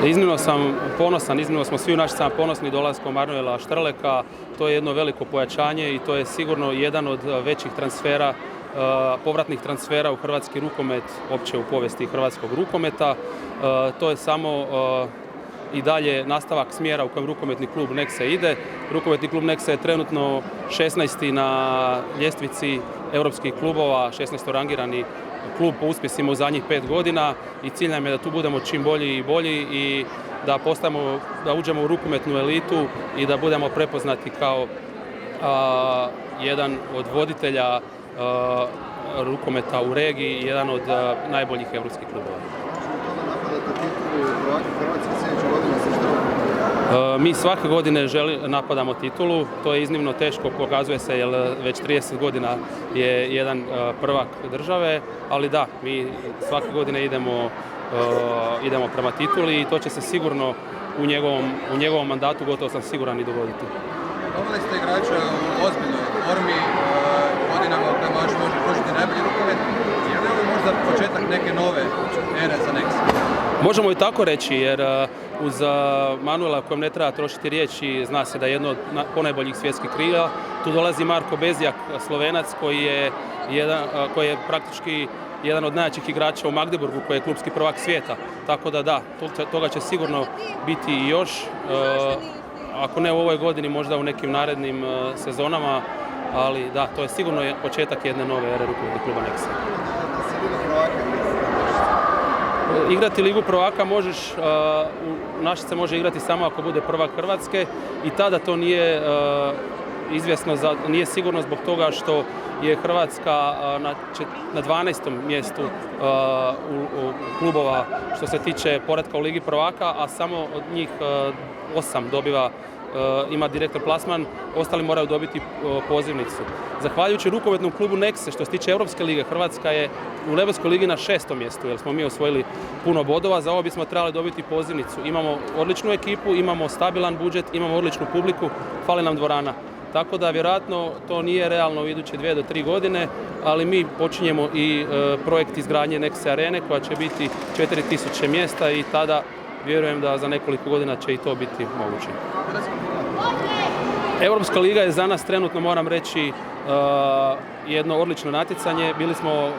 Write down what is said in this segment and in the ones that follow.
Iznimno sam ponosan, iznimno smo svi u Našicama ponosni dolaskom Manuela Štrleka. To je jedno veliko pojačanje i to je sigurno jedan od većih transfera, povratnih transfera u hrvatski rukomet, opće u povijesti hrvatskog rukometa. To je samo i dalje nastavak smjera u kojem rukometni klub Nexe ide. Rukometni klub Nexe je trenutno 16. na ljestvici europskih klubova, 16. rangirani klub po uspjesima u zadnjih 5 godina i cilj nam je da tu budemo čim bolji i bolji i da uđemo u rukometnu elitu i da budemo prepoznati kao jedan od voditelja rukometa u regiji i jedan od najboljih europskih klubova. Mi svake godine napadamo titulu, to je iznimno teško, pokazuje se jer već 30 godina je jedan prvak države, ali da, mi svake godine idemo prema tituli i to će se sigurno u njegovom mandatu, gotovo sam siguran, i dogoditi. Doveli ste igrača u ozbiljnoj formi, godinama u kojima još može pružiti najbolji rukomet. Je li ovo možda početak neke nove ere za Nexe? Možemo i tako reći, jer uz Manuela kojem ne treba trošiti riječi, zna se da je jedno od ponajboljih svjetskih krila. Tu dolazi Marko Bezjak, Slovenac, koji je praktički jedan od najjačih igrača u Magdeburgu, koji je klubski prvak svijeta. Tako da, toga će sigurno biti i još. Ako ne u ovoj godini, možda u nekim narednim sezonama, ali da, to je sigurno početak jedne nove ere rukometnog kluba Nexe. Igrati Ligu prvaka možeš, Našice može igrati samo ako bude prvak Hrvatske i tada to nije izvjesno, nije sigurno zbog toga što je Hrvatska na 12. mjestu u klubova što se tiče poretka u Ligi prvaka, a samo od njih 8 ima direktor plasman, ostali moraju dobiti pozivnicu. Zahvaljujući rukometnom klubu Nexe, što se tiče Europske lige, Hrvatska je u Europskoj ligi na 6. mjestu, jer smo mi osvojili puno bodova. Za ovo bismo trebali dobiti pozivnicu. Imamo odličnu ekipu, imamo stabilan budžet, imamo odličnu publiku, fali nam dvorana. Tako da vjerojatno to nije realno u iduće 2 do 3 godine, ali mi počinjemo i projekt izgradnje Nexe arene koja će biti 4000 mjesta i tada vjerujem da za nekoliko godina će i to biti moguće. Europska liga je za nas trenutno, moram reći, jedno odlično natjecanje. Bili smo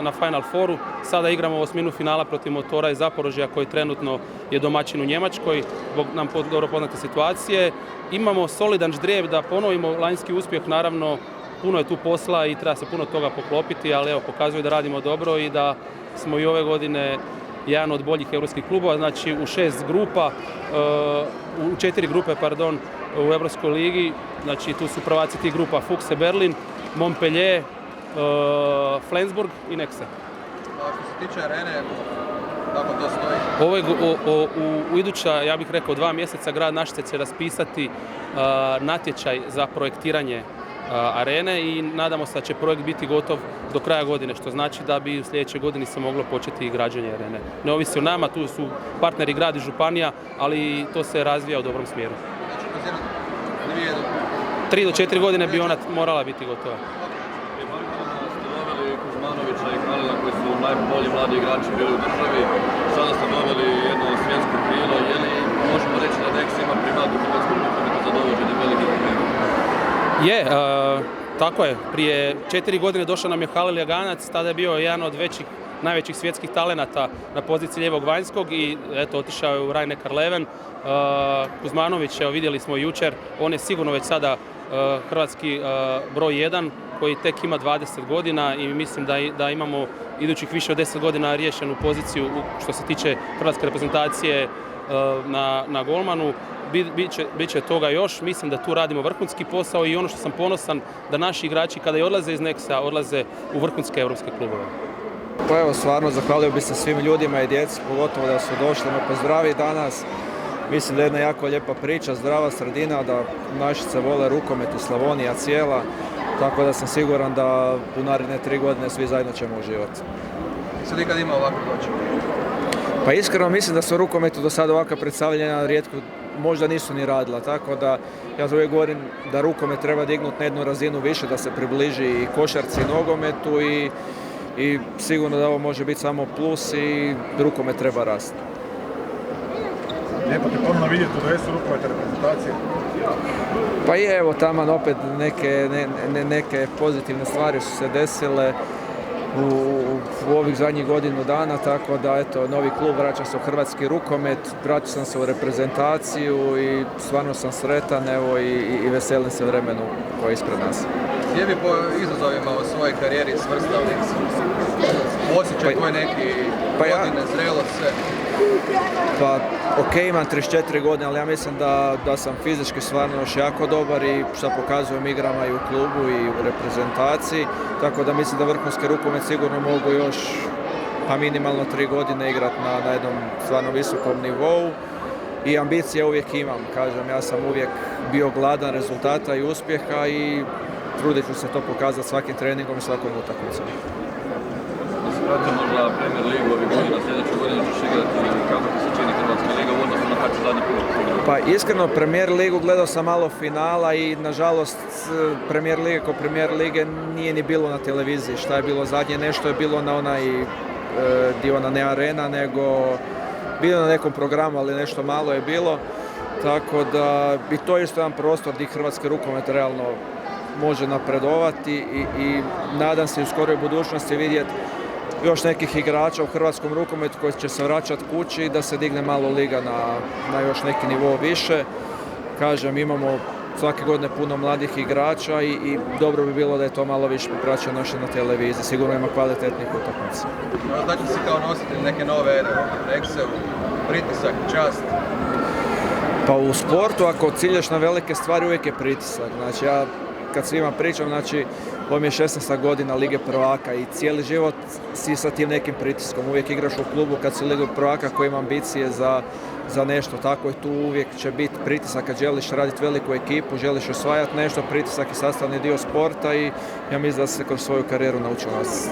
na Final Fouru, sada igramo osminu finala protiv Motora iz Zaporožja koji trenutno je domaćin u Njemačkoj, zbog nam dobro poznate situacije. Imamo solidan ždrijeb da ponovimo lanjski uspjeh, naravno puno je tu posla i treba se puno toga poklopiti, ali evo, pokazuje da radimo dobro i da smo i ove godine jedan od boljih europskih klubova, znači u 4 grupe, u Europskoj ligi, znači tu su prvaci tih grupa Fuchse Berlin, Montpellier, Flensburg i Nexe. Što se tiče arene, kako to stoji? U iduća, ja bih rekao, 2 mjeseca grad Našice će raspisati natječaj za projektiranje arene i nadamo se da će projekt biti gotov do kraja godine, što znači da bi u sljedećoj godini se moglo početi i građenje arene. Ne ovisi o nama, tu su partneri grad i županija, ali to se razvija u dobrom smjeru. 3 do 4 godine bi ona morala biti gotova. Ste doveli Kuzmanovića i Halila koji su najbolji mladi igrači bili u državi. Sada ste doveli jedno svjetsko krilo. Je li možemo reći da Nexe ima primat u hrvatskom rukometu za dovođenje velikih igrača? Tako je. Prije 4 godine došao nam je Halil Jaganac, tada je bio jedan od najvećih svjetskih talenata na poziciji lijevog vanjskog i eto, otišao je u Rhein-Neckar Leven. Kuzmanović, evo, vidjeli smo jučer, on je sigurno već sada hrvatski broj 1 koji tek ima 20 godina i mislim da imamo idućih više od 10 godina riješenu poziciju što se tiče hrvatske reprezentacije na golmanu. Biće toga još, mislim da tu radimo vrhunski posao i ono što sam ponosan da naši igrači kada i odlaze iz Nexa odlaze u vrhunske europske klubove. Pa evo, stvarno zahvalio bi se svim ljudima i djeci, pogotovo da su došli me pozdraviti danas. Mislim da je jedna jako lijepa priča, zdrava sredina, da Našice vole rukomet i Slavonija cijela, tako da sam siguran da u naredne 3 godine svi zajedno ćemo uživati. Sad nikad ima ovakve doći? Pa iskreno mislim da su u rukometu do sada ovakva predstavljena rijetko možda nisu ni radila, tako da ja uvijek govorim da rukomet treba dignuti na jednu razinu više, da se približi i košarci i nogometu i sigurno da ovo može biti samo plus i rukomet treba rasti. Lijepo te ponovno vidjeti u dresu rukometne reprezentacije. Pa i evo, taman opet neke pozitivne stvari su se desile u ovih zadnjih godinu dana, tako da eto, novi klub, vraća se u hrvatski rukomet, vratio sam se u reprezentaciju i stvarno sam sretan, evo, i veselim se vremenu koje je ispred nas. Gdje bi po izazovima u svojoj karijeri svrstao osjećaj tvoj neki godine, zrelost, sve? Pa, ok, imam 34 godine, ali ja mislim da sam fizički stvarno još jako dobar i što pokazujem igrama i u klubu i u reprezentaciji, tako da mislim da vrhunski rukomet sigurno mogu još pa minimalno 3 godine igrati na jednom stvarno visokom nivou i ambicije uvijek imam, kažem, ja sam uvijek bio gladan rezultata i uspjeha i trudit ću se to pokazati svakim treningom i svakom utakmicom. Vratimo možda Premier Ligu ovih godina, sljedeće godine ćeš igrati, kako ti se čini Hrvatska liga u odnosu na kad si zadnji put? Pa iskreno, Premier Ligu gledao sam malo finala i nažalost Premier Liga kao Premier Lige nije ni bilo na televiziji. Šta je bilo zadnje, nešto je bilo na onaj dio na ne arena, nego bilo na nekom programu, ali nešto malo je bilo. Tako da bi to isto jedan prostor gdje hrvatski rukomet realno može napredovati i nadam se u skoroj budućnosti vidjeti još nekih igrača u hrvatskom rukometu koji će se vraćati kući i da se digne malo liga na još neki nivo više. Kažem, imamo svake godine puno mladih igrača i dobro bi bilo da je to malo više popraćeno još na televiziji. Sigurno ima kvalitetnih utakmica. Znači si kao nositelj neke nove ere, Excel, pritisak, čast? Pa u sportu ako ciljaš na velike stvari uvijek je pritisak. Znači ja kad svima pričam, znači ovo mi je 16. godina Lige prvaka i cijeli život si sa tim nekim pritiskom. Uvijek igraš u klubu kad si Liga prvaka koji ima ambicije za nešto, tako i tu uvijek će biti pritisak kad želiš raditi veliku ekipu, želiš osvajati nešto, pritisak je sastavni dio sporta i ja mislim da se kroz svoju karijeru naučio nas.